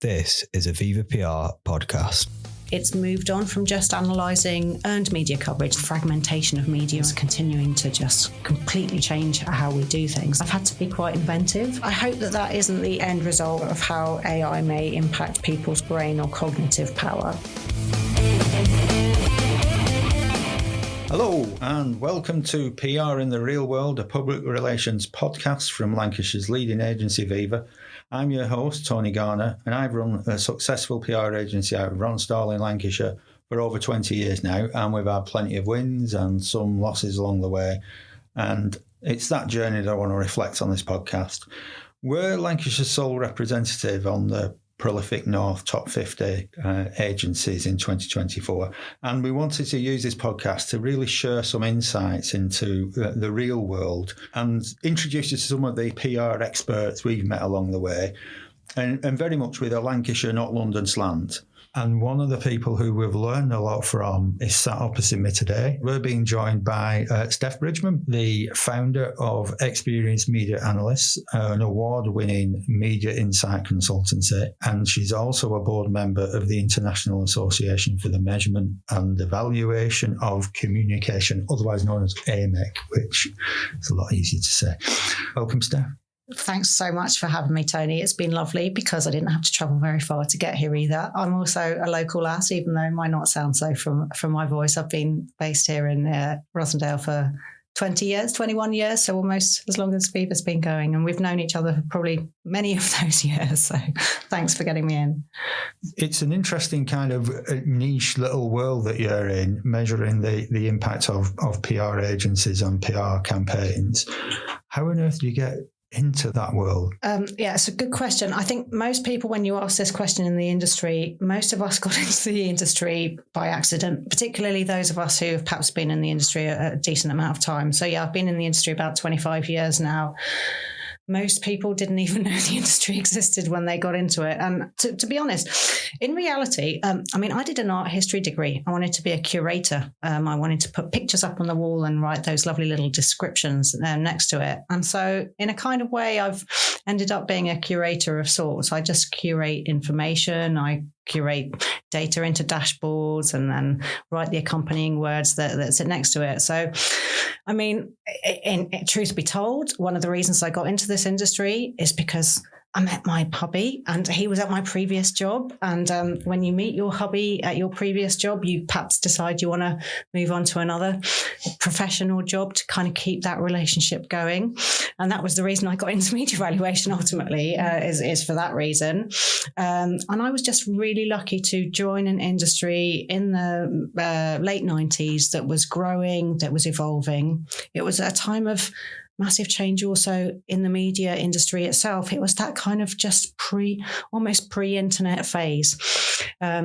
This is a Viva PR podcast. It's moved on from just analysing earned media coverage. The fragmentation of media is continuing to just completely change how we do things. I've had to be quite inventive. I hope that that isn't the end result of how AI may impact people's brain or cognitive power. Hello and welcome to PR in the Real World, a public relations podcast from Lancashire's leading agency Viva. I'm your host, Tony Garner, and I've run a successful PR agency out of Ronsdale in Lancashire for over 20 years now, and we've had plenty of wins and some losses along the way. And it's that journey that I want to reflect on this podcast. We're Lancashire's sole representative on the prolific North Top 50 agencies in 2024. And we wanted to use this podcast to really share some insights into the real world and introduce you to some of the PR experts we've met along the way, and very much with a Lancashire, not London slant. And one of the people who we've learned a lot from is sat opposite me today. We're being joined by Steph Bridgeman, the founder of Experienced Media Analysts, an award-winning media insight consultancy. And she's also a board member of the International Association for the Measurement and Evaluation of Communication, otherwise known as AMEC, which is a lot easier to say. Welcome, Steph. Thanks so much for having me, Tony. It's been lovely because I didn't have to travel very far to get here either. I'm also a local lass, even though it might not sound so from my voice. I've been based here in Rosendale for 21 years, so almost as long as Viva's been going. And we've known each other for probably many of those years. So thanks for getting me in. It's an interesting kind of niche little world that you're in, measuring the impact of PR agencies on PR campaigns. How on earth do you get into that world? Yeah, it's a good question. I think most people, when you ask this question in the industry, most of us got into the industry by accident, particularly those of us who have perhaps been in the industry a decent amount of time. So yeah, I've been in the industry about 25 years now. Most people didn't even know the industry existed when they got into it. And to be honest, in reality, I did an art history degree. I wanted to be a curator. I wanted to put pictures up on the wall and write those lovely little descriptions next to it. And so in a kind of way, I've ended up being a curator of sorts. I just curate information. I curate data into dashboards and then write the accompanying words that sit next to it. So, truth be told, one of the reasons I got into this industry is because I met my hubby and he was at my previous job. And when you meet your hubby at your previous job, you perhaps decide you want to move on to another professional job to kind of keep that relationship going. And that was the reason I got into media valuation ultimately, is for that reason. And I was just really lucky to join an industry in the late 90s that was growing, that was evolving. It was a time of massive change also in the media industry itself. It was that kind of just almost pre-internet phase.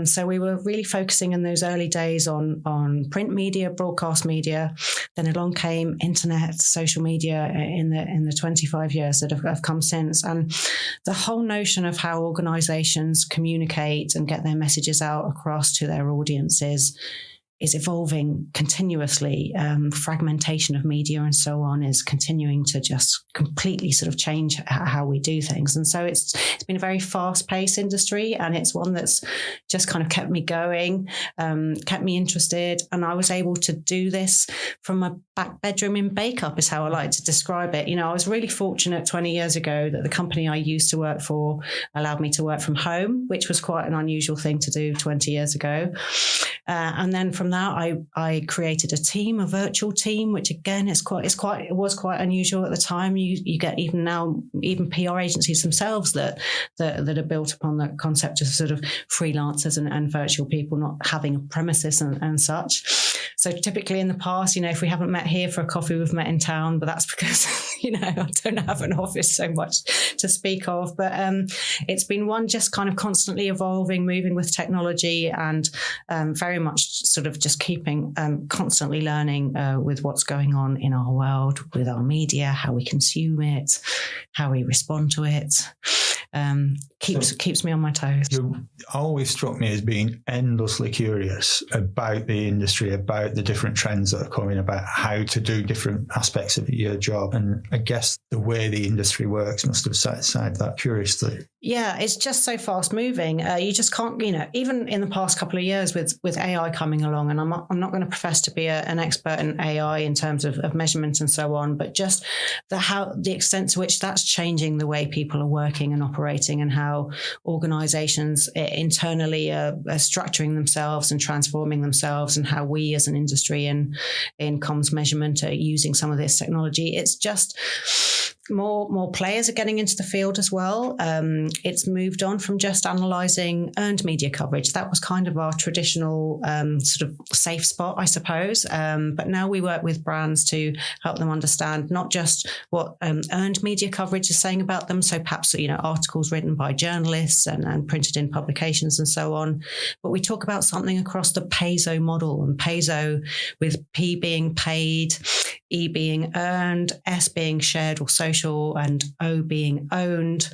So we were really focusing in those early days on print media, broadcast media. Then along came internet, social media in the 25 years that have come since. And the whole notion of how organizations communicate and get their messages out across to their audiences is evolving continuously. Fragmentation of media and so on is continuing to just completely sort of change how we do things. And so it's been a very fast-paced industry, and it's one that's just kind of kept me going, kept me interested. And I was able to do this from a back bedroom in Bacup is how I like to describe it. I was really fortunate 20 years ago that the company I used to work for allowed me to work from home, which was quite an unusual thing to do 20 years ago. And then from that, I created a team, a virtual team, which again it was quite unusual at the time. You get even PR agencies themselves that are built upon the concept of sort of freelancers and virtual people not having a premises and such. So typically in the past, if we haven't met here for a coffee, we've met in town, but that's because, I don't have an office so much to speak of. But it's been one just kind of constantly evolving, moving with technology, and very much sort of just keeping constantly learning with what's going on in our world, with our media, how we consume it, how we respond to it. Keeps me on my toes. You always struck me as being endlessly curious about the industry, about the different trends that are coming, about how to do different aspects of your job. And I guess the way the industry works must have satisfied that curiously. Yeah, it's just so fast moving. You just can't, even in the past couple of years with AI coming along, and I'm not going to profess to be an expert in AI in terms of measurement and so on, but just the extent to which that's changing the way people are working and operating, and how organizations internally are structuring themselves and transforming themselves, and how we as an industry in comms measurement are using some of this technology. It's just more players are getting into the field as well. It's moved on from just analysing earned media coverage. That was kind of our traditional sort of safe spot, I suppose. But now we work with brands to help them understand not just what earned media coverage is saying about them. So perhaps, articles written by journalists and printed in publications and so on. But we talk about something across the PASO model, and PASO with P being paid, E being earned, S being shared or social, and O being owned.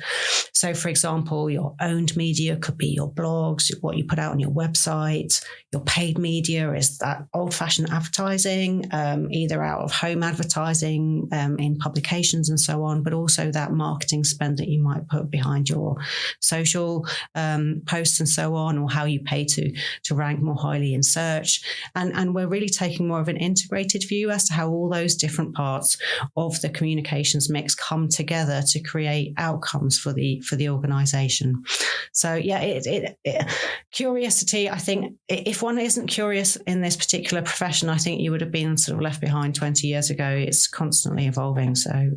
So, for example, your owned media could be your blogs, what you put out on your website. Your paid media is that old-fashioned advertising, either out of home advertising in publications and so on, but also that marketing spend that you might put behind your social posts and so on, or how you pay to rank more highly in search. And we're really taking more of an integrated view as to how all those different parts of the communications mix come together to create outcomes for the organization. So yeah, curiosity, I think if one isn't curious in this particular profession, I think you would have been sort of left behind 20 years ago. It's constantly evolving, so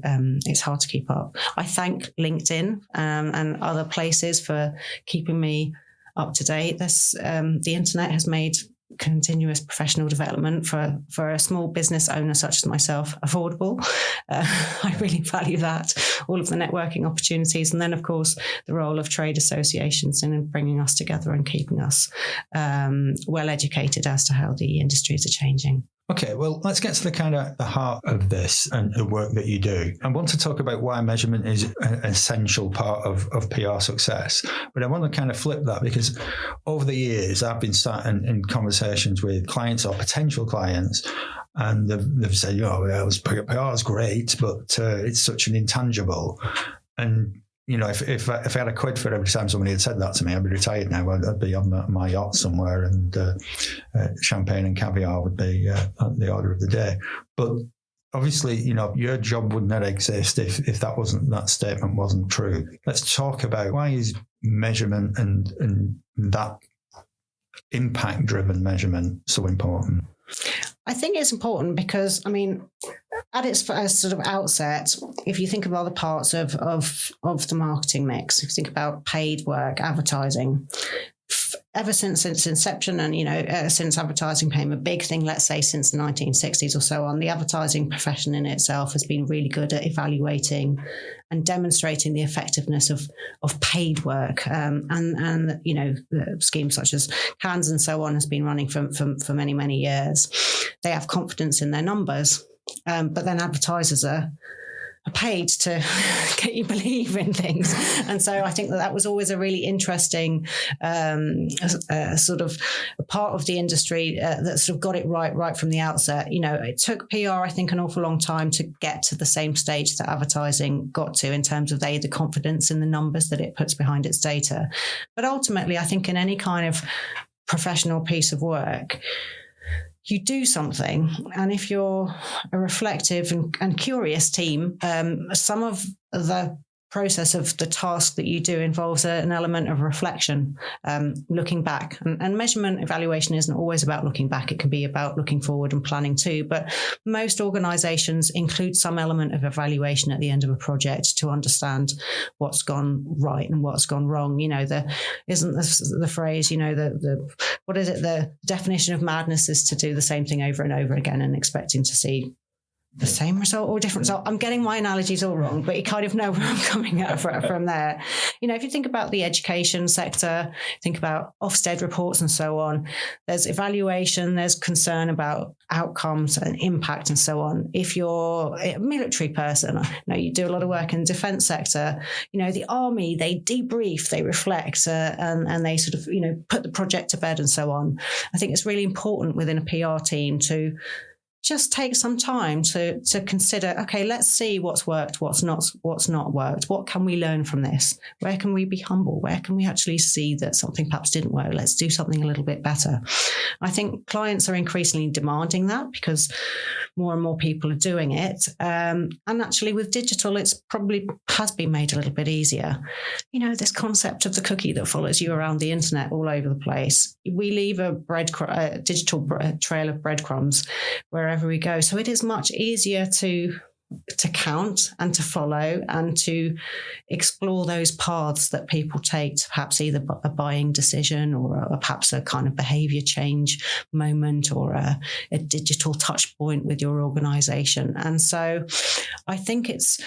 it's hard to keep up. I thank LinkedIn and other places for keeping me up to date. The internet has made continuous professional development for a small business owner such as myself affordable. I really value that, all of the networking opportunities, and then of course the role of trade associations in bringing us together and keeping us well educated as to how the industries are changing. Okay, well, let's get to the heart of this and the work that you do. I want to talk about why measurement is an essential part of PR success. But I want to kind of flip that, because over the years, I've been sat in conversations with clients or potential clients, and they've said, PR is great, but it's such an intangible. And if I had a quid for every time somebody had said that to me, I'd be retired now. I'd be on my yacht somewhere, and champagne and caviar would be the order of the day. But obviously, your job would not exist if that statement wasn't true. Let's talk about why is measurement and that impact-driven measurement so important? I think it's important because, at its first sort of outset, if you think of other parts of the marketing mix, if you think about paid work, advertising, ever since its inception, and since advertising became a big thing, let's say since the 1960s or so on, the advertising profession in itself has been really good at evaluating and demonstrating the effectiveness of paid work, and schemes such as Cannes and so on has been running for many, many years. They have confidence in their numbers, but then advertisers are paid to get you believe in things. And so I think that was always a really interesting sort of a part of the industry that sort of got it right from the outset. It took PR, I think, an awful long time to get to the same stage that advertising got to in terms of the confidence in the numbers that it puts behind its data. But ultimately, I think in any kind of professional piece of work, you do something, and if you're a reflective and curious team, some of the process of the task that you do involves an element of reflection, looking back. And measurement evaluation isn't always about looking back. It can be about looking forward and planning too. But most organizations include some element of evaluation at the end of a project to understand what's gone right and what's gone wrong. Isn't the phrase, what is it? The definition of madness is to do the same thing over and over again and expecting to see the same result or different result. I'm getting my analogies all wrong, but you kind of know where I'm coming at from there. If you think about the education sector, think about Ofsted reports and so on, there's evaluation, there's concern about outcomes and impact and so on. If you're a military person, you do a lot of work in the defense sector, the army, they debrief, they reflect, and they sort of, put the project to bed and so on. I think it's really important within a PR team to just take some time to consider, okay, let's see what's worked, what's not worked. What can we learn from this? Where can we be humble? Where can we actually see that something perhaps didn't work? Let's do something a little bit better. I think clients are increasingly demanding that because more and more people are doing it. And actually with digital, it's probably has been made a little bit easier. You know, this concept of the cookie that follows you around the internet all over the place. We leave a digital trail of breadcrumbs wherever we go. So it is much easier to count and to follow and to explore those paths that people take to perhaps either a buying decision or perhaps a kind of behavior change moment or a digital touch point with your organization. And so I think it's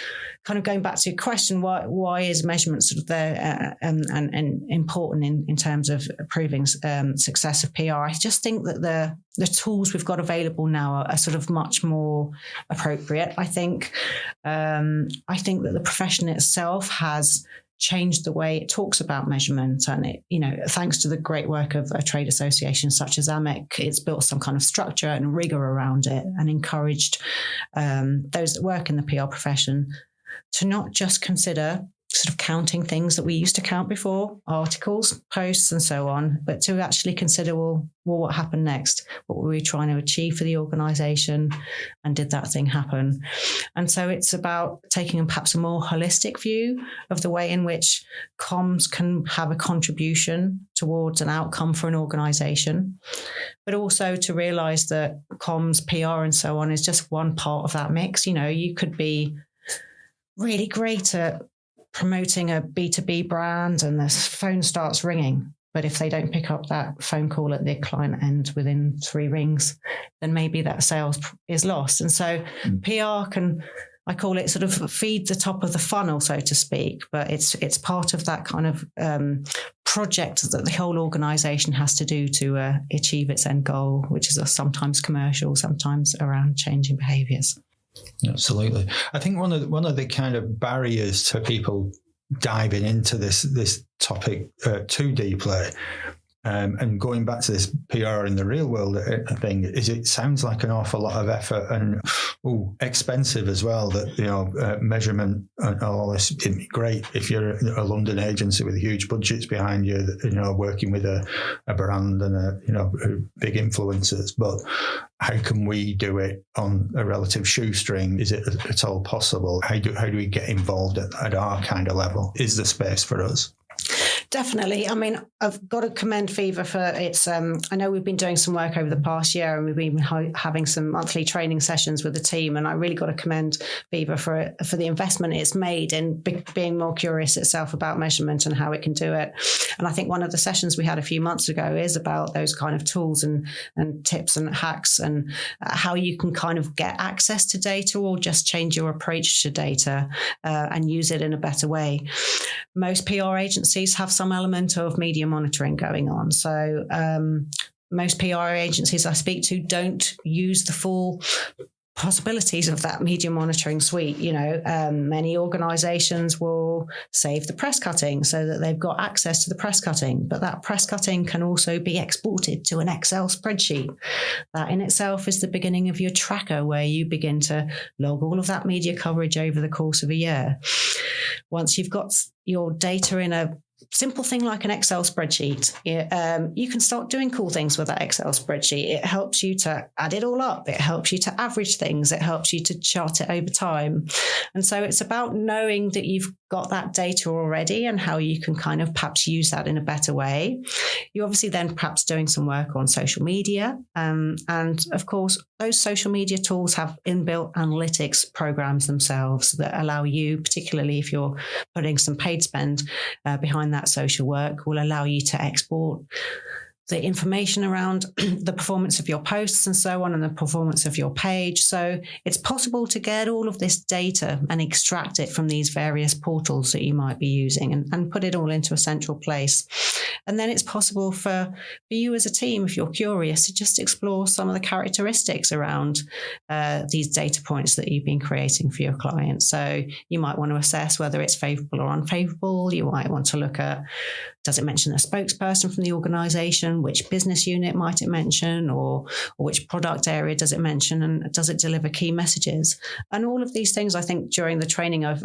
kind of going back to your question, why is measurement sort of there and important in terms of proving success of PR? I just think that the tools we've got available now are sort of much more appropriate. I think that the profession itself has changed the way it talks about measurement, and it, you know, thanks to the great work of a trade association such as AMEC, it's built some kind of structure and rigor around it and encouraged those that work in the PR profession to not just consider sort of counting things that we used to count before, articles, posts, and so on, but to actually consider, well, what happened next? What were we trying to achieve for the organisation? And did that thing happen? And so it's about taking perhaps a more holistic view of the way in which comms can have a contribution towards an outcome for an organisation, but also to realise that comms, PR, and so on is just one part of that mix. You know, you could be really great at promoting a B2B brand and the phone starts ringing, but if they don't pick up that phone call at the client end within 3 rings, then maybe that sales is lost. And so PR can, I call it sort of feed the top of the funnel, so to speak, but it's part of that kind of project that the whole organisation has to do to achieve its end goal, which is sometimes commercial, sometimes around changing behaviours. Absolutely. I think one of the kind of barriers to people diving into this topic too deeply, and going back to this PR in the real world thing, is it sounds like an awful lot of effort and expensive as well. That, you know, measurement and all this, it'd be great if you're a London agency with huge budgets behind you, you know, working with a brand and big influencers. But how can we do it on a relative shoestring? Is it at all possible? How do we get involved at our kind of level? Is there space for us? Definitely. I mean, I've got to commend Viva for its, I know we've been doing some work over the past year and we've been having some monthly training sessions with the team. And I really got to commend Viva for the investment it's made in being more curious itself about measurement and how it can do it. And I think one of the sessions we had a few months ago is about those kind of tools and tips and hacks and how you can kind of get access to data or just change your approach to data and use it in a better way. Most PR agencies have some element of media monitoring going on. So most PR agencies I speak to don't use the full possibilities of that media monitoring suite. You know, many organizations will save the press cutting so that they've got access to the press cutting, but that press cutting can also be exported to an Excel spreadsheet. That in itself is the beginning of your tracker where you begin to log all of that media coverage over the course of a year. Once you've got your data in a simple thing like an Excel spreadsheet, you can start doing cool things with that Excel spreadsheet. It helps you to add it all up. It helps you to average things. It helps you to chart it over time. And so it's about knowing that you've got that data already and how you can kind of perhaps use that in a better way. You're obviously then perhaps doing some work on social media. And of course, those social media tools have inbuilt analytics programs themselves that allow you, particularly if you're putting some paid spend behind that social work, will allow you to export the information around the performance of your posts and so on and the performance of your page. So it's possible to get all of this data and extract it from these various portals that you might be using and put it all into a central place. And then it's possible for you as a team, if you're curious, to just explore some of the characteristics around these data points that you've been creating for your clients. So you might want to assess whether it's favourable or unfavourable. You might want to look at, does it mention a spokesperson from the organisation? Which business unit might it mention? Or which product area does it mention? And does it deliver key messages? And all of these things, I think, during the training I've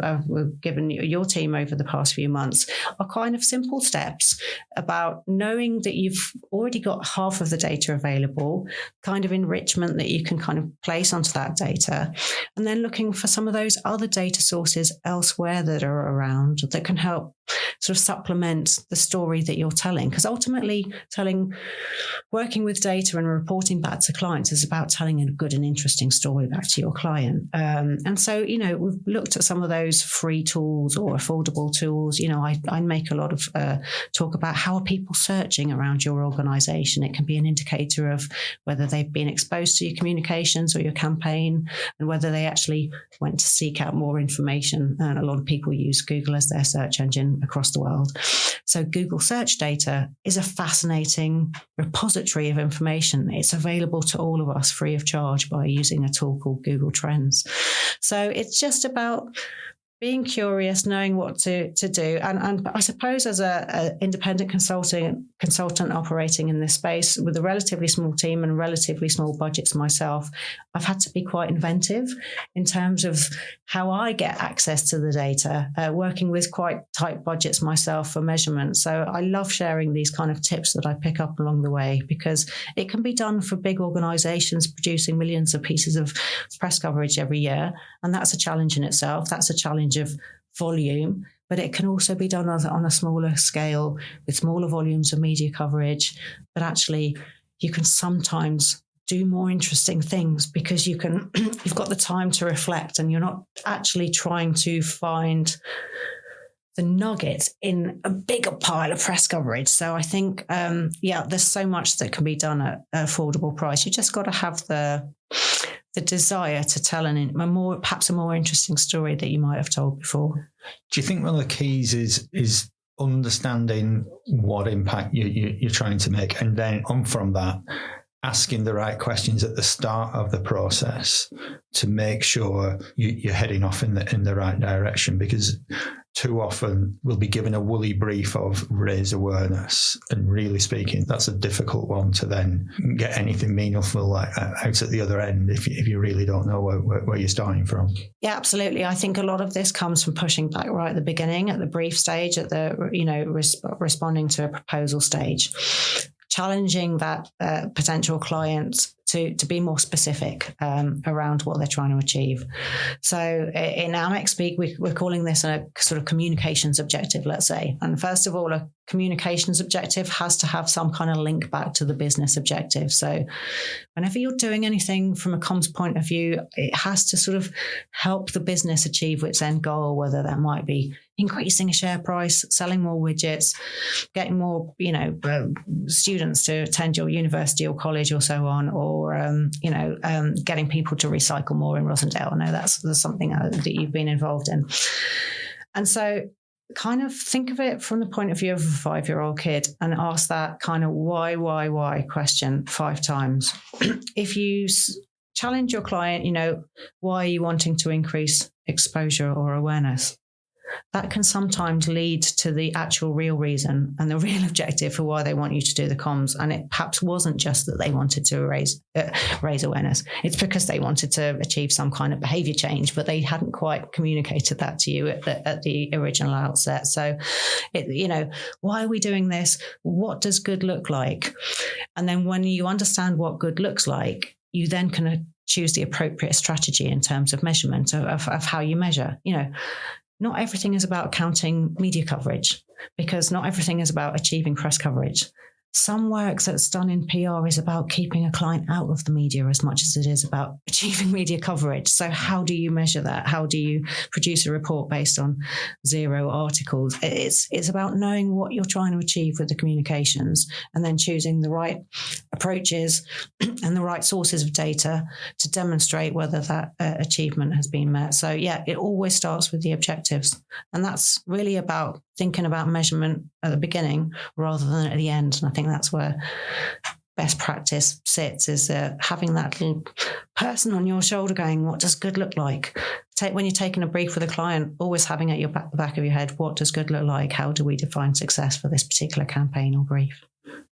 given your team over the past few months are kind of simple steps about knowing that you've already got half of the data available, kind of enrichment that you can kind of place onto that data, and then looking for some of those other data sources elsewhere that are around that can help sort of supplement the story that you're telling. Because ultimately working with data and reporting back to clients is about telling a good and interesting story back to your client. And so, we've looked at some of those free tools or affordable tools. I make a lot of talk about how are people searching around your organization. It can be an indicator of whether they've been exposed to your communications or your campaign and whether they actually went to seek out more information. And a lot of people use Google as their search engine across the world. So Google search data is a fascinating repository of information. It's available to all of us free of charge by using a tool called Google Trends. So it's just about being curious, knowing what to do. And I suppose as a independent consultant operating in this space with a relatively small team and relatively small budgets myself, I've had to be quite inventive in terms of how I get access to the data, working with quite tight budgets myself for measurement. So I love sharing these kind of tips that I pick up along the way, because it can be done for big organizations producing millions of pieces of press coverage every year. And that's a challenge in itself. That's a challenge of volume, but it can also be done on a smaller scale with smaller volumes of media coverage. But actually, you can sometimes do more interesting things because you've got the time to reflect, and you're not actually trying to find the nugget in a bigger pile of press coverage. So I think, there's so much that can be done at an affordable price. You just got to have the desire to tell perhaps a more interesting story that you might have told before. Do you think one of the keys is understanding what impact you're trying to make, and then on from that, asking the right questions at the start of the process to make sure you're heading off in the right direction? Because too often we'll be given a woolly brief of raise awareness, and really speaking, that's a difficult one to then get anything meaningful out at the other end if you really don't know where you're starting from. Yeah, absolutely. I think a lot of this comes from pushing back right at the beginning, at the brief stage, at the responding to a proposal stage, challenging that potential client to be more specific around what they're trying to achieve. So in AMEC speak, we're calling this a sort of communications objective, let's say. And first of all, a communications objective has to have some kind of link back to the business objective. So whenever you're doing anything from a comms point of view, it has to sort of help the business achieve its end goal, whether that might be increasing a share price, selling more widgets, getting more, students to attend your university or college or so on, or getting people to recycle more in Rosendale. I know that's something that you've been involved in. And so kind of think of it from the point of view of a 5-year-old kid and ask that kind of why question 5 times. If you challenge your client, why are you wanting to increase exposure or awareness? That can sometimes lead to the actual real reason and the real objective for why they want you to do the comms. And it perhaps wasn't just that they wanted to raise awareness. It's because they wanted to achieve some kind of behavior change, but they hadn't quite communicated that to you at the original outset. So, why are we doing this? What does good look like? And then when you understand what good looks like, you then can choose the appropriate strategy in terms of measurement of how you measure. Not everything is about counting media coverage, because not everything is about achieving press coverage. Some work that's done in PR is about keeping a client out of the media as much as it is about achieving media coverage. So how do you measure that? How do you produce a report based on 0 articles? It's about knowing what you're trying to achieve with the communications and then choosing the right approaches and the right sources of data to demonstrate whether that achievement has been met. So yeah, it always starts with the objectives. And that's really about thinking about measurement at the beginning rather than at the end. And I think that's where best practice sits, is having that little person on your shoulder going, what does good look like? When you're taking a brief with a client, always having at the back of your head, what does good look like? How do we define success for this particular campaign or brief?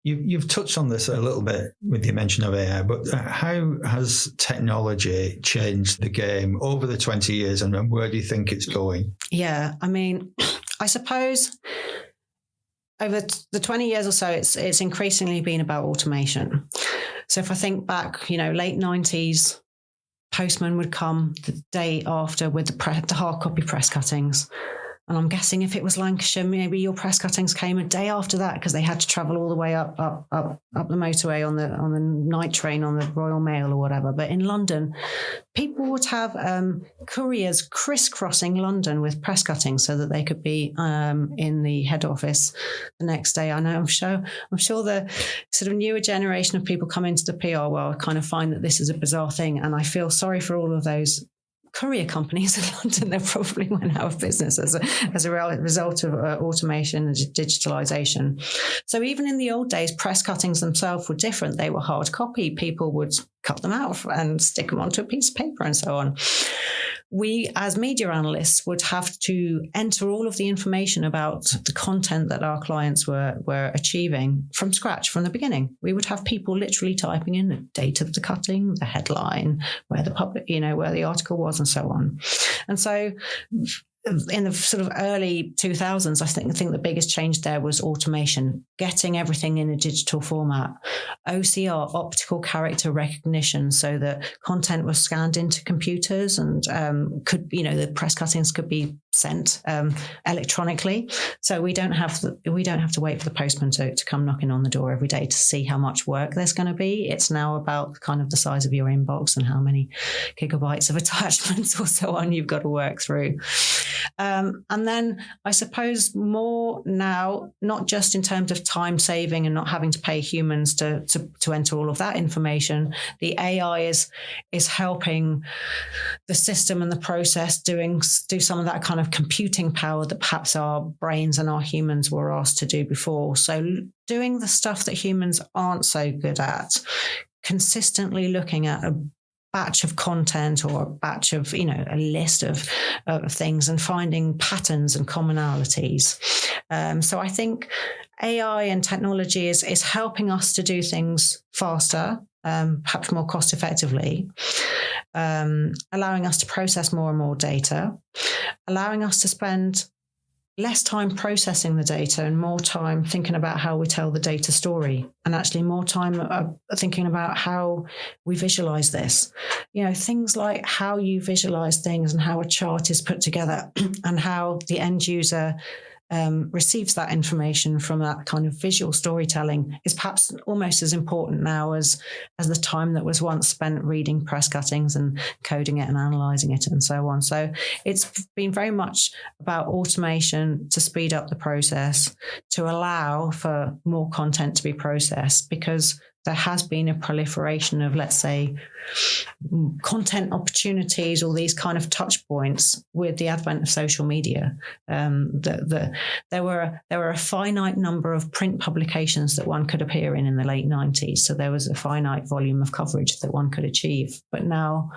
You've touched on this a little bit with your mention of AI, but how has technology changed the game over the 20 years and where do you think it's going? Yeah, I mean, I suppose over the 20 years or so, it's increasingly been about automation. So if I think back, late 90s, postman would come the day after with the hard copy press cuttings. And I'm guessing if it was Lancashire, maybe your press cuttings came a day after that because they had to travel all the way up the motorway on the night train on the Royal Mail or whatever. But in London, people would have couriers crisscrossing London with press cuttings so that they could be in the head office the next day. I'm sure the sort of newer generation of people come into the PR world kind of find that this is a bizarre thing, and I feel sorry for all of those courier companies in London. They probably went out of business as a result of automation and digitalization. So even in the old days, press cuttings themselves were different. They were hard copy. People would cut them out and stick them onto a piece of paper and so on. We, as media analysts, would have to enter all of the information about the content that our clients were achieving from scratch, from the beginning. We would have people literally typing in the date of the cutting, the headline, where the article was, and so on. And so in the sort of early 2000s, I think the biggest change there was automation, getting everything in a digital format, OCR, optical character recognition, so that content was scanned into computers and the press cuttings could be sent electronically. So we don't have to wait for the postman to come knocking on the door every day to see how much work there's going to be. It's now about kind of the size of your inbox and how many gigabytes of attachments or so on you've got to work through. And then I suppose more now, not just in terms of time saving and not having to pay humans to enter all of that information, the AI is helping the system and the process do some of that kind of computing power that perhaps our brains and our humans were asked to do before. So doing the stuff that humans aren't so good at, consistently looking at a batch of content or a batch of, a list of things and finding patterns and commonalities. So I think AI and technology is helping us to do things faster, perhaps more cost effectively, allowing us to process more and more data, allowing us to spend less time processing the data and more time thinking about how we tell the data story, and actually more time thinking about how we visualize this. Things like how you visualize things and how a chart is put together and how the end user receives that information from that kind of visual storytelling is perhaps almost as important now as the time that was once spent reading press cuttings and coding it and analysing it and so on. So it's been very much about automation to speed up the process, to allow for more content to be processed, because there has been a proliferation of, let's say, content opportunities or these kind of touch points with the advent of social media. There were a finite number of print publications that one could appear in the late 90s. So there was a finite volume of coverage that one could achieve. But now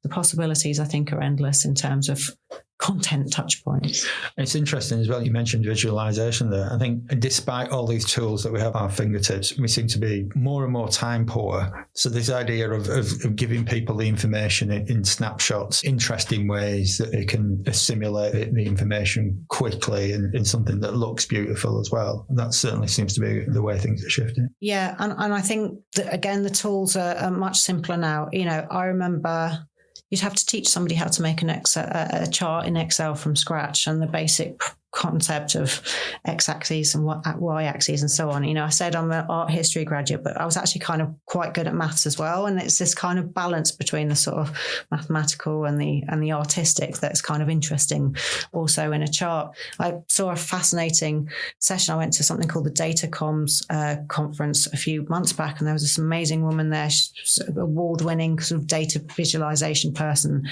the possibilities, I think, are endless in terms of content touch points. It's interesting as well, you mentioned visualization there. I think despite all these tools that we have at our fingertips, we seem to be more and more time poor. So this idea of giving people the information in snapshots, interesting ways that they can assimilate the information quickly and in something that looks beautiful as well. That certainly seems to be the way things are shifting. Yeah, and I think that, again, the tools are much simpler now. I remember you'd have to teach somebody how to make a chart in Excel from scratch, and the basic concept of x-axis and y-axis and so on. I said I'm an art history graduate, but I was actually kind of quite good at maths as well. And it's this kind of balance between the sort of mathematical and the artistic that's kind of interesting also in a chart. I saw a fascinating session. I went to something called the Data Comms conference a few months back, and there was this amazing woman there, she's an award-winning sort of data visualization person.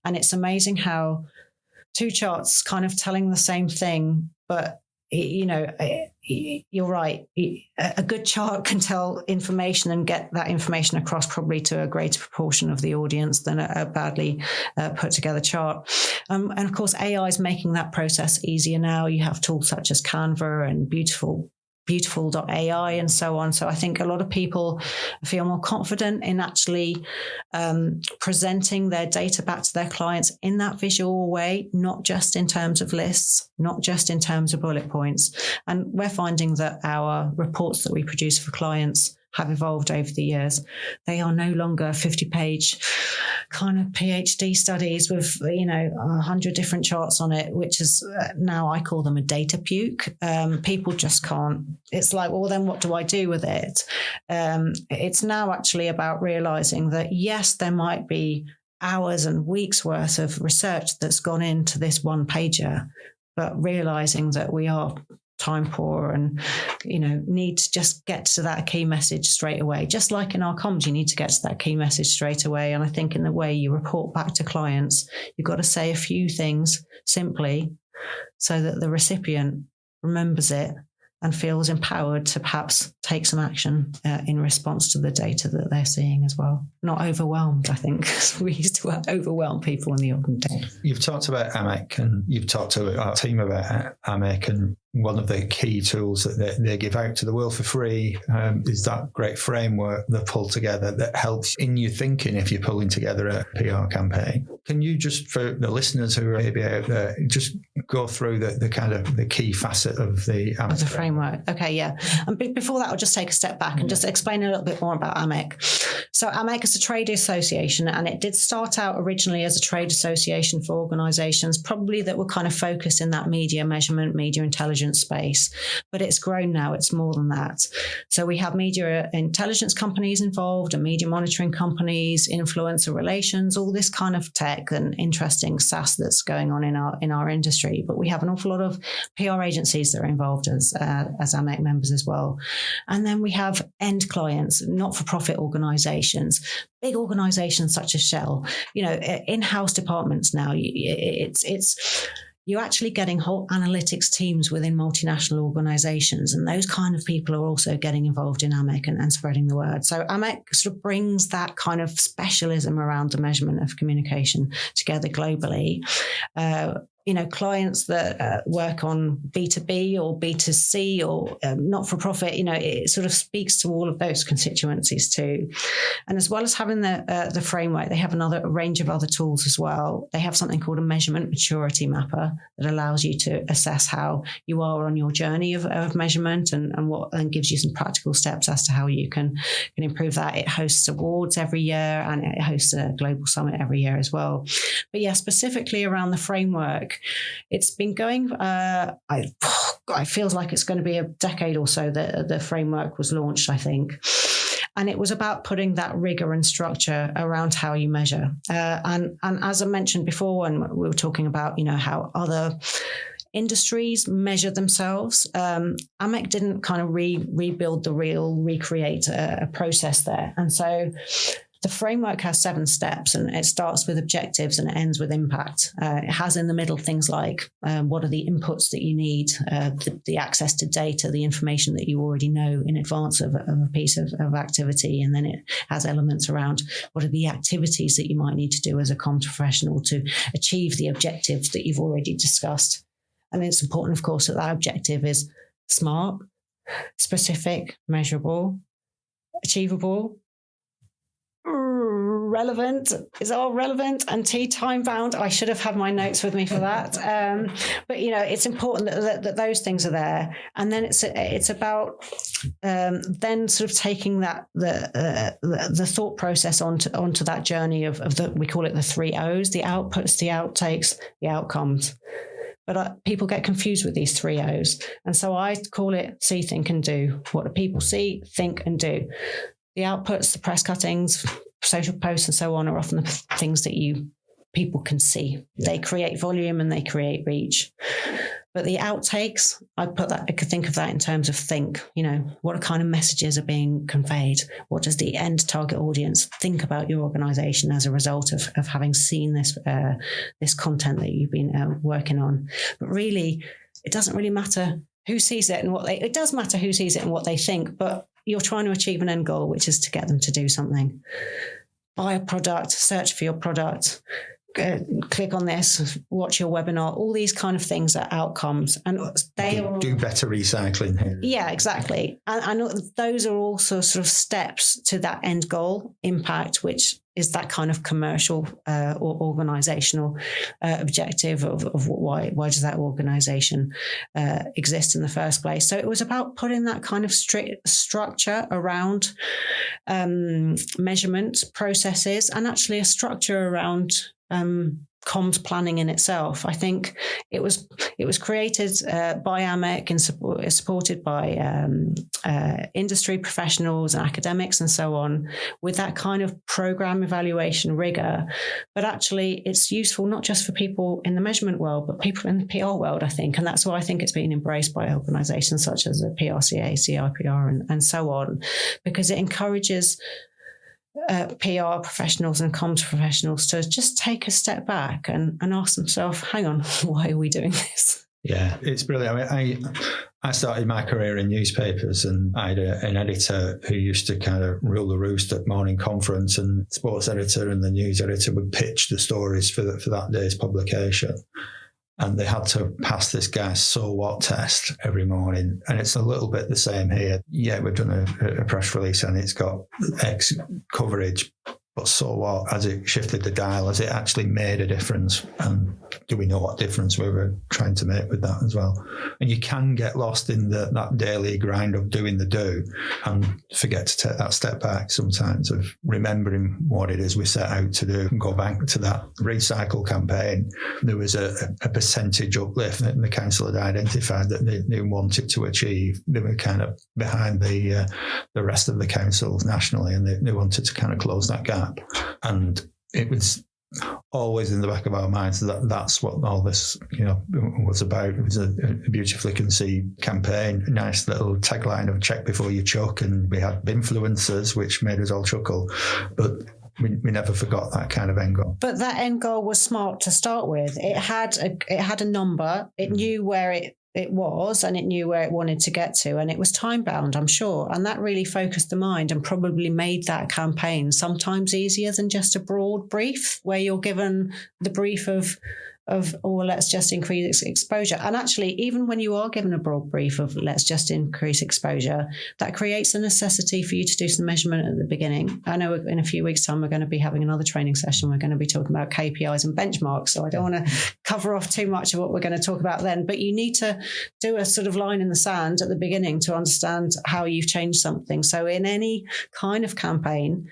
And it's amazing how two charts kind of telling the same thing, but you're right. A good chart can tell information and get that information across probably to a greater proportion of the audience than a badly put together chart. And of course, AI is making that process easier now. You have tools such as Canva and beautiful.ai and so on. So I think a lot of people feel more confident in actually presenting their data back to their clients in that visual way, not just in terms of lists, not just in terms of bullet points. And we're finding that our reports that we produce for clients have evolved over the years. They are no longer 50-page kind of PhD studies with, 100 different charts on it, which is now I call them a data puke. People just can't. It's like, well, then what do I do with it? It's now actually about realizing that, yes, there might be hours and weeks worth of research that's gone into this one pager, but realizing that we are time poor and need to just get to that key message straight away. Just like in our comms, you need to get to that key message straight away. And I think in the way you report back to clients, you've got to say a few things simply so that the recipient remembers it and feels empowered to perhaps take some action in response to the data that they're seeing as well. Not overwhelmed, I think. We used to overwhelm people in the olden days. You've talked about AMEC and you've talked to our team about AMEC, and one of the key tools that they give out to the world for free is that great framework they pull together that helps in your thinking if you're pulling together a PR campaign. Can you just, for the listeners who are maybe out there, just go through the kind of the key facet of the AMEC? Of the framework. Okay, yeah. And before that, I'll just take a step back and just explain a little bit more about AMEC. So AMEC is a trade association, and it did start out originally as a trade association for organisations probably that were kind of focused in that media measurement, media intelligence space, but it's grown now. It's more than that. So we have media intelligence companies involved and media monitoring companies, influencer relations, all this kind of tech and interesting SaaS that's going on in our industry. But we have an awful lot of PR agencies that are involved as AMEC members as well. And then we have end clients, not-for-profit organizations, big organizations such as Shell, in-house departments now. You're actually getting whole analytics teams within multinational organizations. And those kind of people are also getting involved in AMEC and spreading the word. So AMEC sort of brings that kind of specialism around the measurement of communication together globally. Clients that work on B2B or B2C or not-for-profit, it sort of speaks to all of those constituencies too. And as well as having the framework, they have a range of other tools as well. They have something called a measurement maturity mapper that allows you to assess how you are on your journey of measurement and gives you some practical steps as to how you can improve that. It hosts awards every year and it hosts a global summit every year as well. But yeah, specifically around the framework, it's been going, it feels like it's going to be a decade or so that the framework was launched, I think. And it was about putting that rigor and structure around how you measure. And as I mentioned before, when we were talking about, how other industries measure themselves, AMEC didn't kind of recreate a process there. And so the framework has 7 steps, and it starts with objectives and it ends with impact. It has in the middle things like what are the inputs that you need, the access to data, the information that you already know in advance of a piece of activity. And then it has elements around what are the activities that you might need to do as a comms professional to achieve the objectives that you've already discussed. And it's important, of course, that objective is SMART, specific, measurable, achievable, relevant, is all relevant, and time bound. I should have had my notes with me for that. But it's important that those things are there. And then it's about then sort of taking that the thought process onto that journey of we call it the 3 O's: the outputs, the outtakes, the outcomes. But people get confused with these 3 O's. And so I call it see, think, and do. What do people see, think, and do? The outputs, the press cuttings, social posts and so on are often the things that people can see. Yeah. They create volume and they create reach. But the outtakes, I could think of that in terms of think, what kind of messages are being conveyed? What does the end target audience think about your organization as a result of having seen this content that you've been working on? But really, it doesn't really matter who sees it and it does matter who sees it and what they think, but you're trying to achieve an end goal, which is to get them to do something. Buy a product, search for your product, click on this, watch your webinar. All these kind of things are outcomes, and they do better recycling here. Yeah, exactly. And those are also sort of steps to that end goal impact, which is that kind of commercial or organizational objective of why does that organization exist in the first place. So it was about putting that kind of strict structure around measurement processes, and actually a structure around comms planning in itself. I think it was created by AMEC and supported by industry professionals and academics and so on, with that kind of program evaluation rigor. But actually, it's useful not just for people in the measurement world, but people in the PR world, I think. And that's why I think it's been embraced by organizations such as the PRCA, CIPR, and so on, because it encourages PR professionals and comms professionals to just take a step back and ask themselves, hang on, why are we doing this? Yeah, it's brilliant. I mean, I started my career in newspapers, and I had an editor who used to kind of rule the roost at morning conference, and sports editor and the news editor would pitch the stories for that day's publication. And they had to pass this guy's so what test every morning. And it's a little bit the same here. Yeah, we've done a press release and it's got X coverage, but so what? Has it shifted the dial? Has it actually made a difference? And do we know what difference we were trying to make with that as well? And you can get lost in that daily grind of doing the do and forget to take that step back sometimes, of remembering what it is we set out to do, and go back to that recycle campaign. There was a percentage uplift that the council had identified that they wanted to achieve. They were kind of behind the rest of the councils nationally, and they wanted to kind of close that gap. And it was always in the back of our minds that that's what all this, was about. It was a beautifully conceived campaign, a nice little tagline of check before you chuck, and we had influencers, which made us all chuckle. But we never forgot that kind of end goal. But that end goal was smart to start with. It had a number. It knew where it was, and it knew where it wanted to get to, and it was time bound, I'm sure. And that really focused the mind and probably made that campaign sometimes easier than just a broad brief where you're given the brief of let's just increase exposure. And actually, even when you are given a broad brief of let's just increase exposure, that creates a necessity for you to do some measurement at the beginning. I know in a few weeks' time, we're going to be having another training session. We're going to be talking about KPIs and benchmarks. So I don't want to cover off too much of what we're going to talk about then, but you need to do a sort of line in the sand at the beginning to understand how you've changed something. So in any kind of campaign,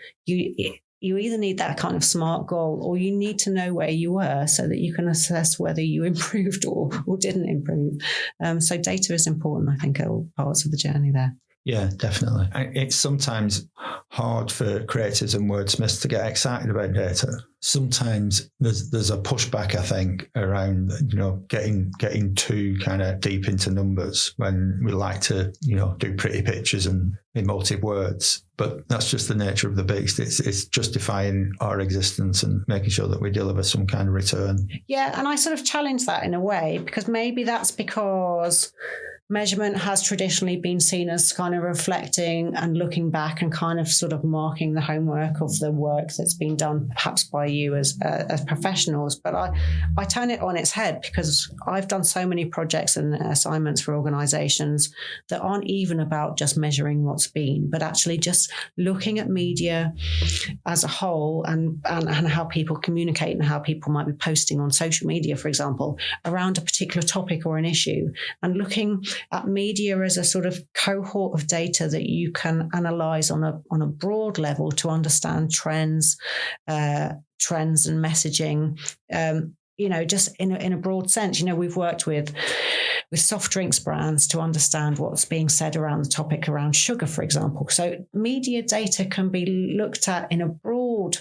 you either need that kind of SMART goal, or you need to know where you were so that you can assess whether you improved or didn't improve. So data is important, I think, at all parts of the journey there. Yeah, definitely. It's sometimes hard for creators and wordsmiths to get excited about data. Sometimes there's a pushback, I think, around getting too kind of deep into numbers when we like to do pretty pictures and emotive words. But that's just the nature of the beast. It's justifying our existence and making sure that we deliver some kind of return. Yeah, and I sort of challenge that in a way, because maybe that's because measurement has traditionally been seen as kind of reflecting and looking back and kind of sort of marking the homework of the work that's been done perhaps by you as professionals. But I turn it on its head, because I've done so many projects and assignments for organizations that aren't even about just measuring what's been, but actually just looking at media as a whole and how people communicate and how people might be posting on social media, for example, around a particular topic or an issue, and looking at media as a sort of cohort of data that you can analyze on a broad level to understand trends and messaging, just in a broad sense. We've worked with soft drinks brands to understand what's being said around the topic around sugar, for example. So media data can be looked at in a broad broad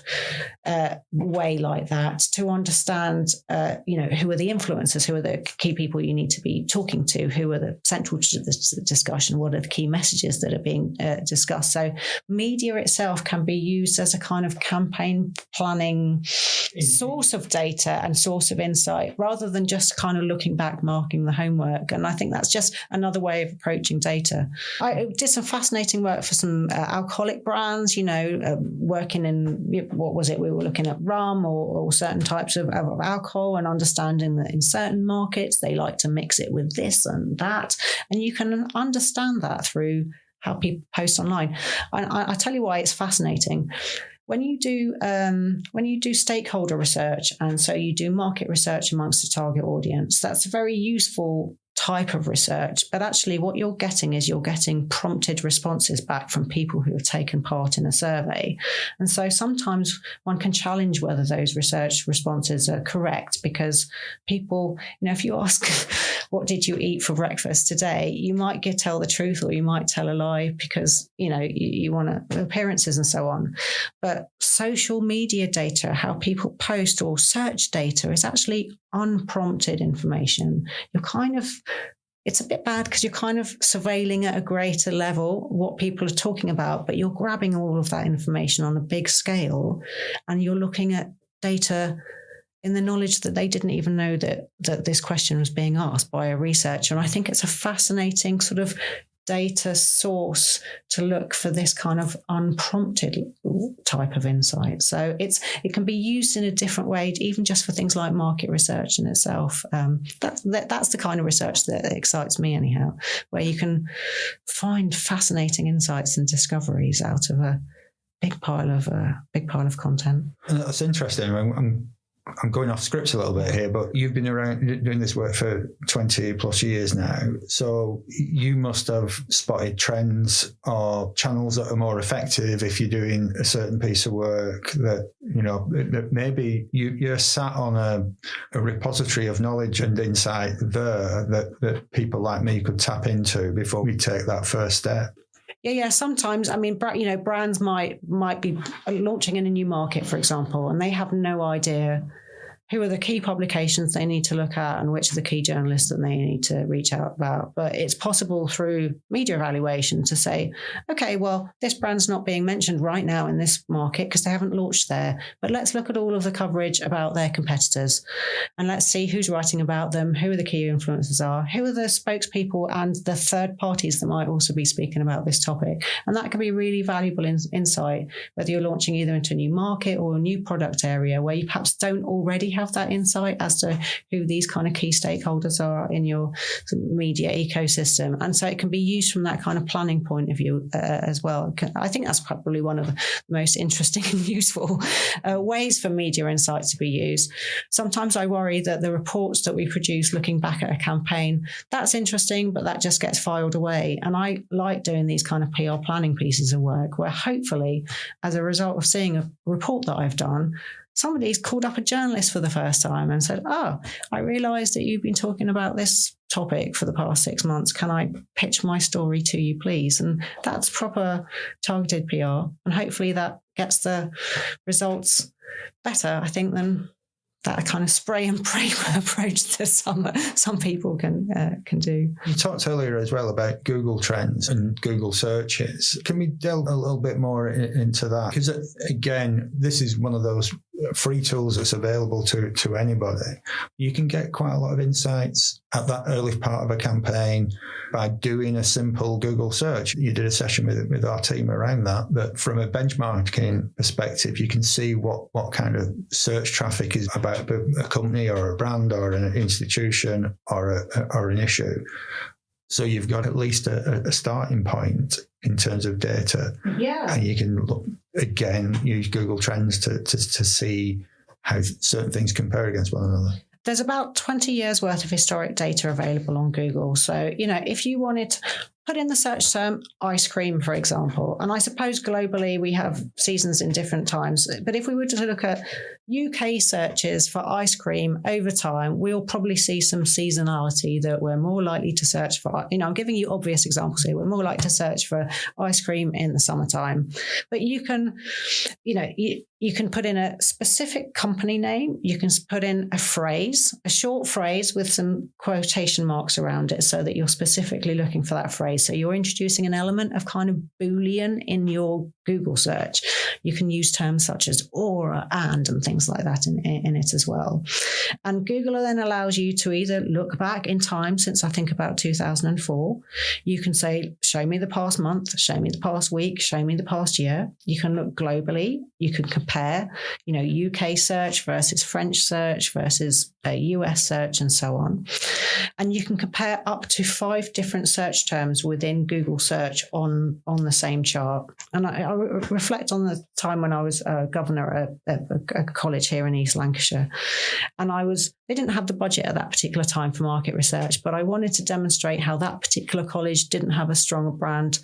way like that to understand, who are the influencers, who are the key people you need to be talking to, who are the central to the discussion, what are the key messages that are being discussed. So media itself can be used as a kind of campaign planning source of data and source of insight, rather than just kind of looking back, marking the homework. And I think that's just another way of approaching data. I did some fascinating work for some alcoholic brands, working in, what was it? We were looking at rum or certain types of alcohol, and understanding that in certain markets, they like to mix it with this and that. And you can understand that through how people post online. And I tell you why it's fascinating. When you do stakeholder research, and so you do market research amongst the target audience, that's a very useful type of research. But actually what you're getting prompted responses back from people who have taken part in a survey. And so sometimes one can challenge whether those research responses are correct, because people, if you ask, what did you eat for breakfast today? You might tell the truth, or you might tell a lie because, you want appearances and so on. But social media data, how people post or search data, is actually unprompted information. It's a bit bad because you're kind of surveilling at a greater level what people are talking about, but you're grabbing all of that information on a big scale, and you're looking at data in the knowledge that they didn't even know that this question was being asked by a researcher. And I think it's a fascinating sort of data source to look for this kind of unprompted type of insight. So it can be used in a different way, even just for things like market research in itself. That's the kind of research that excites me anyhow, where you can find fascinating insights and discoveries out of a big pile of content. That's interesting. I'm going off script a little bit here, but you've been around doing this work for 20 plus years now. So you must have spotted trends or channels that are more effective if you're doing a certain piece of work that maybe you're sat on a repository of knowledge and insight there that people like me could tap into before we take that first step. Yeah. Sometimes, brands might be launching in a new market, for example, and they have no idea who are the key publications they need to look at and which are the key journalists that they need to reach out about. But it's possible through media evaluation to say, okay, well, this brand's not being mentioned right now in this market because they haven't launched there. But let's look at all of the coverage about their competitors and let's see who's writing about them, who are the key influencers are, who are the spokespeople and the third parties that might also be speaking about this topic. And that can be really valuable insight, whether you're launching either into a new market or a new product area where you perhaps don't already have that insight as to who these kind of key stakeholders are in your media ecosystem. And so it can be used from that kind of planning point of view as well. I think that's probably one of the most interesting and useful ways for media insights to be used. Sometimes I worry that the reports that we produce looking back at a campaign, that's interesting, but that just gets filed away. And I like doing these kind of PR planning pieces of work where hopefully, as a result of seeing a report that I've done, somebody's called up a journalist for the first time and said, I realised that you've been talking about this topic for the past 6 months. Can I pitch my story to you, please? And that's proper targeted PR. And hopefully that gets the results better, I think, than that kind of spray and pray approach that some people can do. You talked earlier as well about Google Trends and Google searches. Can we delve a little bit more into that? Because again, this is one of those free tools that's available to anybody. You can get quite a lot of insights at that early part of a campaign by doing a simple Google search. You did a session with our team around that from a benchmarking perspective, you can see what kind of search traffic is about a company or a brand or an institution or an issue. So you've got at least a starting point in terms of data. Yeah. And you can look, again, use Google Trends to see how certain things compare against one another. There's about 20 years worth of historic data available on Google. So, if you wanted, put in the search term ice cream, for example. And I suppose globally we have seasons in different times. But if we were to look at UK searches for ice cream over time, we'll probably see some seasonality that we're more likely to search for. I'm giving you obvious examples here. We're more likely to search for ice cream in the summertime. But you can, you can put in a specific company name. You can put in a phrase, a short phrase with some quotation marks around it so that you're specifically looking for that phrase. So you're introducing an element of kind of Boolean in your Google search. You can use terms such as or, and things like that in it as well. And Google then allows you to either look back in time since I think about 2004. You can say, show me the past month, show me the past week, show me the past year. You can look globally. You can compare, UK search versus French search versus a US search and so on. And you can compare up to 5 different search terms within Google search on the same chart. And I reflect on the time when I was a governor at a college here in East Lancashire. And they didn't have the budget at that particular time for market research, but I wanted to demonstrate how that particular college didn't have as strong a brand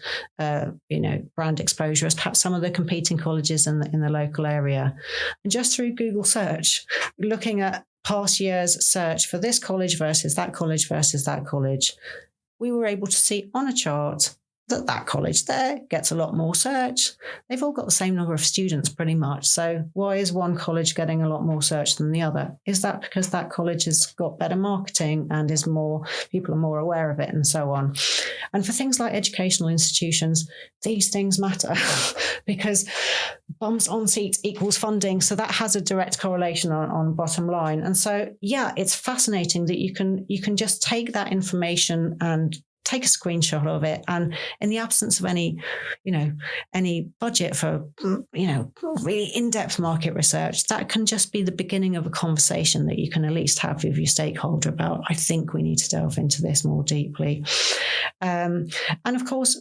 exposure as perhaps some of the competing colleges in the local area. And just through Google search, looking at past year's search for this college versus that college versus that college, we were able to see on a chart that college there gets a lot more search. They've all got the same number of students pretty much. So why is one college getting a lot more search than the other? Is that because that college has got better marketing and people are more aware of it and so on? And for things like educational institutions, these things matter because bums on seats equals funding. So that has a direct correlation on bottom line. And so, yeah, it's fascinating that you can just take that information and take a screenshot of it. And in the absence of any budget for, really in-depth market research, that can just be the beginning of a conversation that you can at least have with your stakeholder about, I think we need to delve into this more deeply. And of course,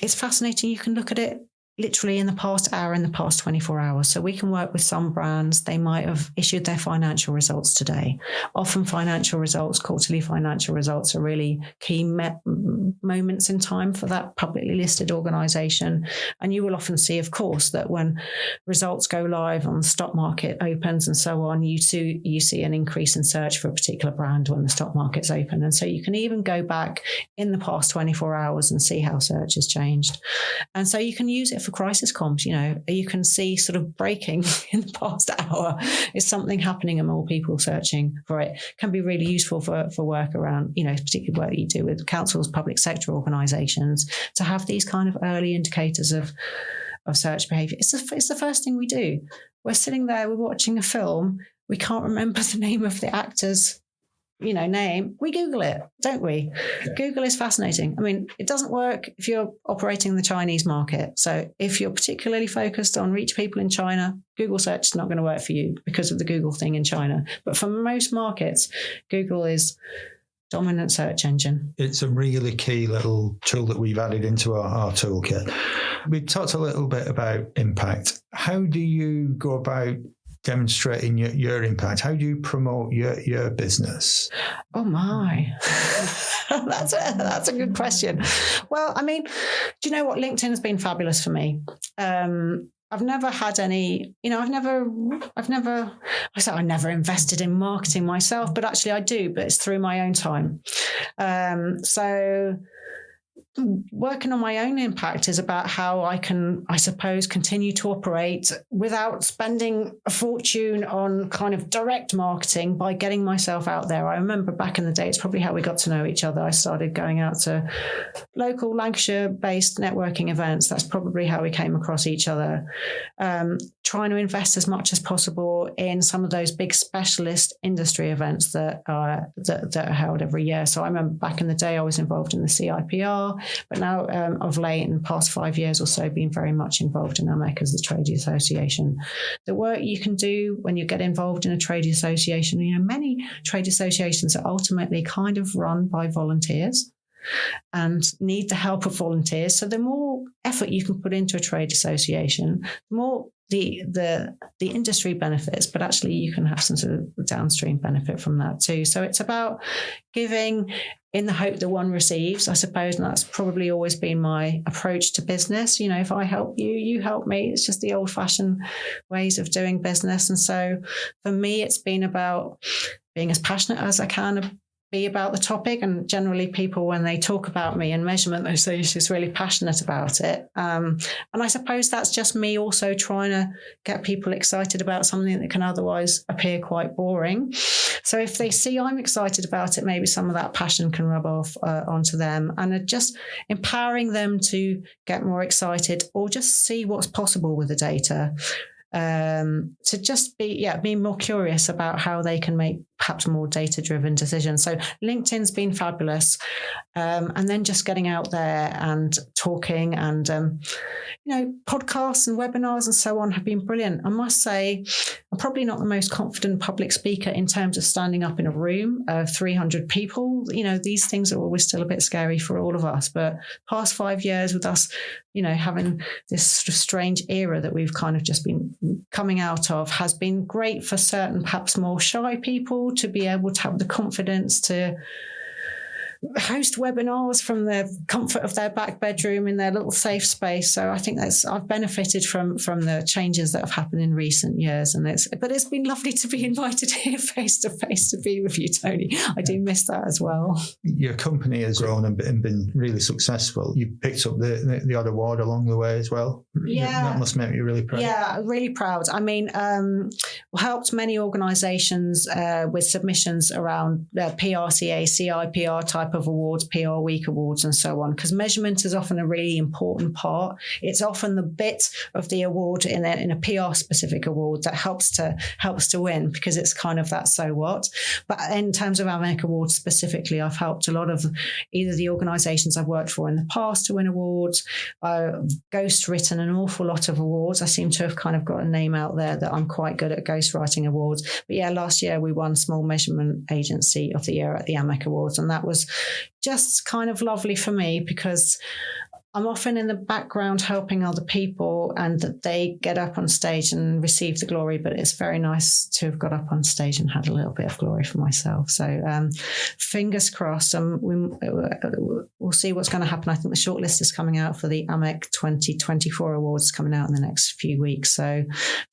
it's fascinating. You can look at it literally in the past hour, in the past 24 hours. So we can work with some brands. They might have issued their financial results today. Often financial results, quarterly financial results are really key moments in time for that publicly listed organization. And you will often see, of course, that when results go live on the stock market opens and so on, you see an increase in search for a particular brand when the stock market's open. And so you can even go back in the past 24 hours and see how search has changed. And so you can use it for crisis comms. You can see sort of breaking in the past hour. Is something happening and more people searching for it? Can be really useful for work around, particularly work you do with councils, public sector organisations, to have these kind of early indicators of search behaviour. It's the first thing we do. We're sitting there, we're watching a film, we can't remember the name of the actor's name, we Google it, don't we? Yeah. Google is fascinating. I mean, it doesn't work if you're operating the Chinese market. So if you're particularly focused on reach people in China, Google search is not going to work for you because of the Google thing in China. But for most markets, Google is dominant search engine. It's a really key little tool that we've added into our toolkit. We've talked a little bit about impact. How do you go about demonstrating your impact? How do you promote your business? Oh my, that's a good question. Well, I mean, do you know what? LinkedIn has been fabulous for me. I've never had any, I never invested in marketing myself, but actually I do, but it's through my own time. So working on my own impact is about how I can, I suppose, continue to operate without spending a fortune on kind of direct marketing by getting myself out there. I remember back in the day, it's probably how we got to know each other. I started going out to local Lancashire-based networking events. That's probably how we came across each other. Trying to invest as much as possible in some of those big specialist industry events that are held every year. So I remember back in the day, I was involved in the CIPR, but now of late, in the past 5 years or so, been very much involved in AMEC as the trade association. The work you can do when you get involved in a trade association, many trade associations are ultimately kind of run by volunteers and need the help of volunteers. So the more effort you can put into a trade association, the more the industry benefits, but actually you can have some sort of downstream benefit from that too. So it's about giving in the hope that one receives, I suppose, and that's probably always been my approach to business. You know, if I help you, you help me. It's just the old-fashioned ways of doing business. And so for me, it's been about being as passionate as I can be about the topic. And generally people, when they talk about me and measurement, they say she's really passionate about it. And I suppose that's just me also trying to get people excited about something that can otherwise appear quite boring. So if they see I'm excited about it, maybe some of that passion can rub off onto them, and just empowering them to get more excited or just see what's possible with the data. To just be more curious about how they can make perhaps more data-driven decisions. So LinkedIn's been fabulous. And then just getting out there and talking and, podcasts and webinars and so on have been brilliant. I must say, I'm probably not the most confident public speaker in terms of standing up in a room of 300 people. You know, these things are always still a bit scary for all of us. But past 5 years with us, having this sort of strange era that we've kind of just been coming out of has been great for certain, perhaps more shy people to be able to have the confidence to host webinars from the comfort of their back bedroom in their little safe space. So I think I've benefited from the changes that have happened in recent years, but it's been lovely to be invited here face to face to be with you, Tony. I do miss that as well. Your company has grown and been really successful. You picked up the odd award along the way as well. Yeah, that must make you really proud. Yeah, really proud. I mean, helped many organisations with submissions around PRCA, CIPR type of awards, PR Week awards and so on, because measurement is often a really important part. It's often the bit of the award in a PR specific award that helps to win, because it's kind of that so what. But in terms of AMEC awards specifically, I've helped a lot of either the organisations I've worked for in the past to win awards. Ghost written an awful lot of awards. I seem to have kind of got a name out there that I'm quite good at ghostwriting awards. But yeah, last year we won Small Measurement Agency of the Year at the AMEC Awards, and that was just kind of lovely for me because I'm often in the background helping other people and that they get up on stage and receive the glory, but it's very nice to have got up on stage and had a little bit of glory for myself. So fingers crossed. We'll see what's going to happen. I think the shortlist is coming out for the AMEC 2024 awards coming out in the next few weeks. So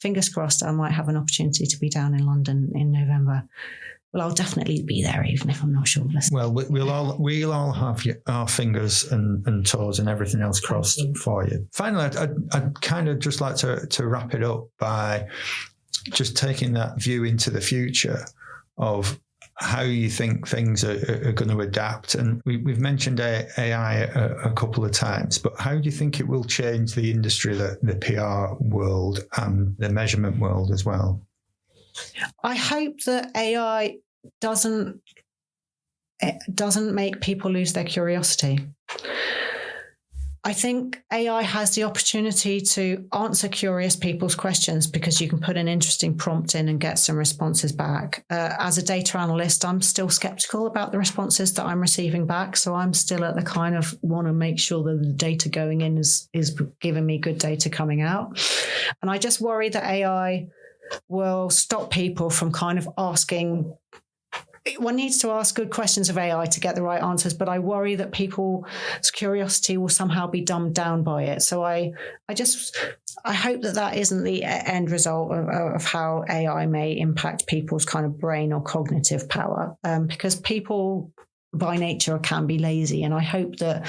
fingers crossed I might have an opportunity to be down in London in November. Well, I'll definitely be there, even if I'm not shortlisted. Well, we'll all have our fingers and toes and everything else crossed for you. Finally, I'd kind of just like to wrap it up by just taking that view into the future of how you think things are going to adapt. And we've mentioned AI a couple of times, but how do you think it will change the industry, the PR world and the measurement world as well? I hope that AI doesn't make people lose their curiosity. I think AI has the opportunity to answer curious people's questions because you can put an interesting prompt in and get some responses back. As a data analyst, I'm still skeptical about the responses that I'm receiving back. So I'm still at the kind of want to make sure that the data going in is giving me good data coming out. And I just worry that AI will stop people from kind of asking. One needs to ask good questions of AI to get the right answers, but I worry that people's curiosity will somehow be dumbed down by it. So I hope that isn't the end result of how AI may impact people's kind of brain or cognitive power, because people by nature can be lazy. And I hope that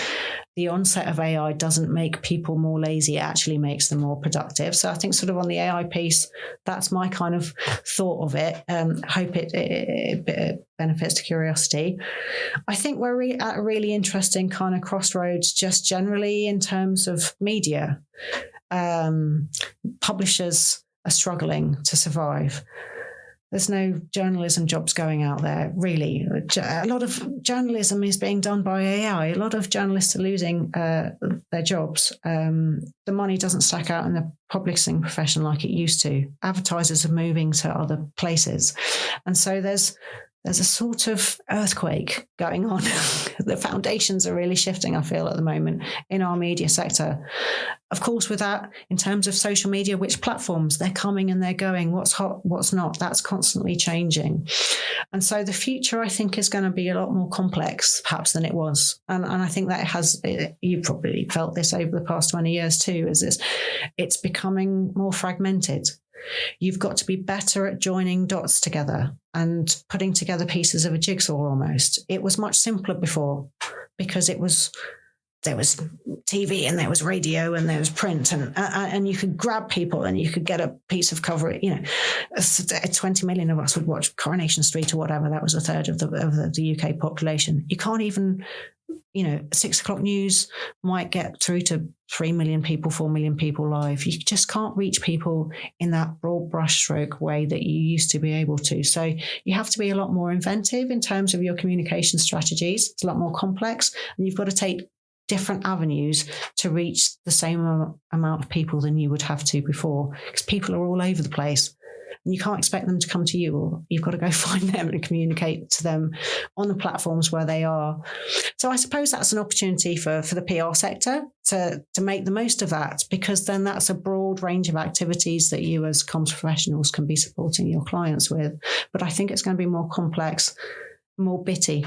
the onset of AI doesn't make people more lazy, it actually makes them more productive. So I think sort of on the AI piece, that's my kind of thought of it. Hope it benefits to curiosity. I think we're at a really interesting kind of crossroads just generally in terms of media. Publishers are struggling to survive. There's no journalism jobs going out there, really. A lot of journalism is being done by AI. A lot of journalists are losing their jobs. The money doesn't stack out in the publishing profession like it used to. Advertisers are moving to other places. And so there's there's a sort of earthquake going on. The foundations are really shifting, I feel, at the moment in our media sector. Of course, with that, in terms of social media, which platforms, they're coming and they're going, what's hot, what's not, that's constantly changing. And so the future, I think, is going to be a lot more complex, perhaps, than it was. And I think that you probably felt this over the past 20 years too, it's becoming more fragmented. You've got to be better at joining dots together and putting together pieces of a jigsaw almost. It was much simpler before because there was TV and there was radio and there was print and you could grab people and you could get a piece of coverage. 20 million of us would watch Coronation Street or whatever. That was a third of the UK population. You can't even, 6 o'clock news might get through to 3 million people, 4 million people live. You just can't reach people in that broad brushstroke way that you used to be able to. So you have to be a lot more inventive in terms of your communication strategies. It's a lot more complex, and you've got to take different avenues to reach the same amount of people than you would have to before, because people are all over the place. And you can't expect them to come to you, or you've got to go find them and communicate to them on the platforms where they are. So I suppose that's an opportunity for the PR sector to make the most of that, because then that's a broad range of activities that you as comms professionals can be supporting your clients with. But I think it's going to be more complex, more bitty.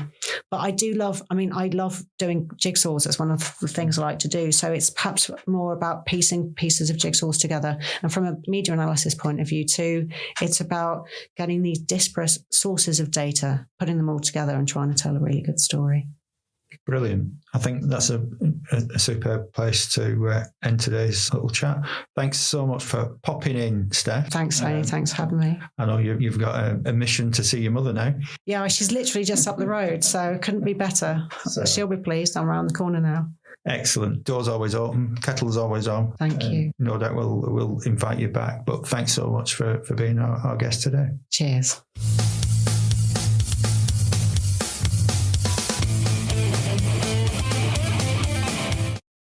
But I love doing jigsaws. It's one of the things I like to do. So it's perhaps more about piecing pieces of jigsaws together. And from a media analysis point of view too, it's about getting these disparate sources of data, putting them all together and trying to tell a really good story. Brilliant. I think that's a superb place to end today's little chat. Thanks so much for popping in, Steph. Thanks, Tony. Thanks for having me. I know you've got a mission to see your mother now. Yeah, she's literally just up the road, so it couldn't be better. So she'll be pleased. I'm around the corner now. Excellent. Door's always open. Kettle's always on. Thank you. No doubt we'll invite you back. But thanks so much for being our guest today. Cheers.